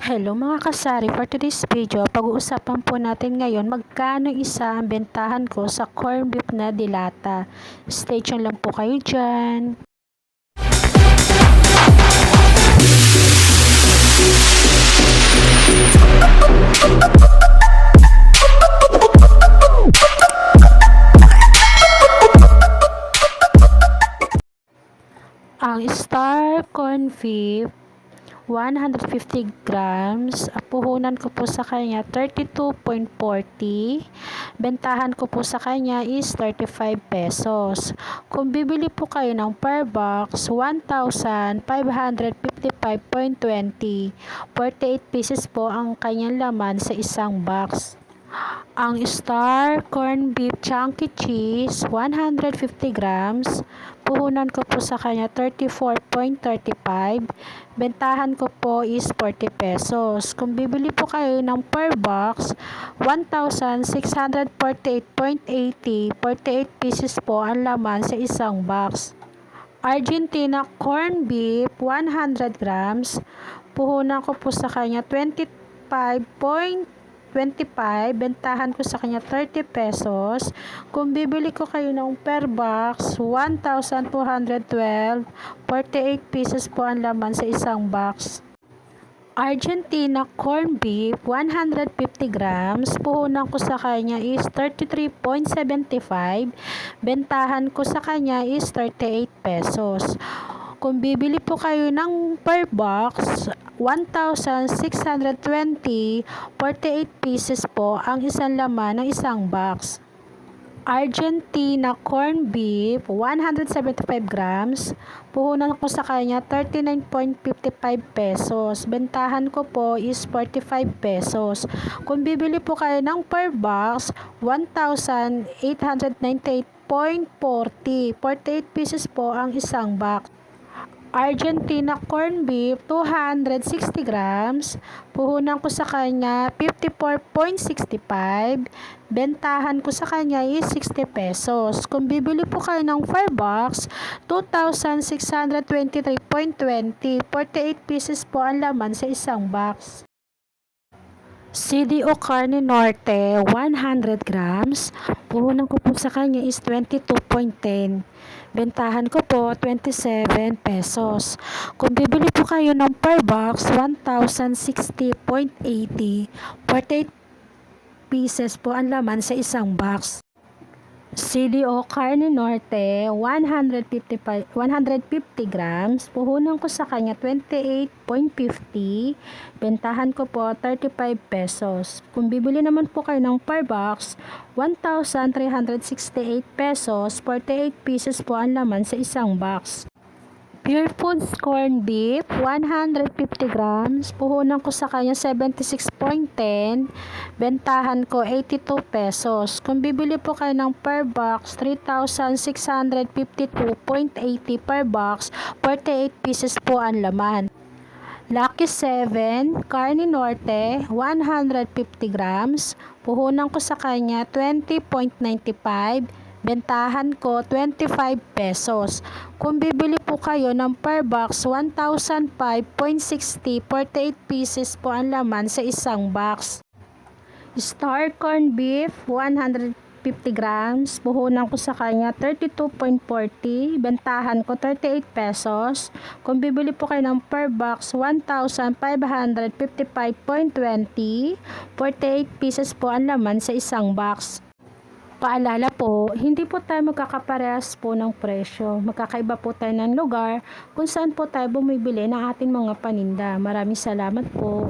Hello mga kasari, for today's video, pag-uusapan po natin ngayon magkano isa ang bentahan ko sa corned beef na dilata. Stay tuned lang po kayo dyan. Ang star corned beef 150 grams, puhunan ko po sa kanya 32.40. Bentahan ko po sa kanya is 35 pesos. Kung bibili po kayo ng per box, 1,555.20. 48 pieces po ang kanyang laman sa isang box. Ang star corned beef chunky cheese 150 grams, puhunan ko po sa kanya 34.35. Bentahan ko po is 40 pesos. Kung bibili po kayo ng per box, 1,648.80. 48 pieces po ang laman sa isang box. Argentina corned beef 100 grams, puhunan ko po sa kanya 25.25. Bentahan ko sa kanya 30 pesos. Kung bibili ko kayo ng per box, 1,212. 48 pieces po ang laman sa isang box. Argentina corned beef 150 grams, puhunan ko sa kanya is 33.75. Bentahan ko sa kanya is 38 pesos. Kung bibili po kayo ng per box, 1,620, 48 pieces po ang isang laman ng isang box. Argentina corned beef 175 grams, puhunan ko sa kanya 39.55 pesos. Bentahan ko po is 45 pesos. Kung bibili po kayo ng per box, 1,898.40. 48 pieces po ang isang box. Argentina corned beef 260 grams, puhunan ko sa kanya 54.65. Bentahan ko sa kanya is 60 pesos. Kung bibili po kayo ng per box, 2,623.20. 48 pieces po ang laman sa isang box. CDO Carne Norte 100 grams, puhunan ko po sa kanya is 22.10. Bentahan ko po 27 pesos. Kung bibili po kayo ng per box, 1,060.80. 48 pieces po ang laman sa isang box. CDO Carne Norte 150 grams, puhunan ko sa kanya 28.50. Bentahan ko po 35 pesos. Kung bibili naman po kayo ng per box, 1,368 pesos. 48 pieces po ang laman sa isang box. Pure Foods corned beef 150 grams, puhunan ko sa kanya 76.10. Bentahan ko 82 pesos. Kung bibili po kayo ng per box, 3,652.80 per box. 48 pieces po ang laman. Lucky 7 Carne Norte 150 grams, puhunan ko sa kanya 20.95. Bentahan ko 25 pesos. Kung bibili po kayo ng per box, 1,005.60. 48 pieces po ang laman sa isang box. Star corned beef 150 grams, puhunan ko sa kanya 32.40. Bentahan ko 38 pesos. Kung bibili po kayo ng per box, 1,555.20. 48 pieces po ang laman sa isang box. Paalala po, hindi po tayo magkakaparehas po ng presyo. Magkakaiba po tayo ng lugar kung saan po tayo bumibili ng ating mga paninda. Maraming salamat po.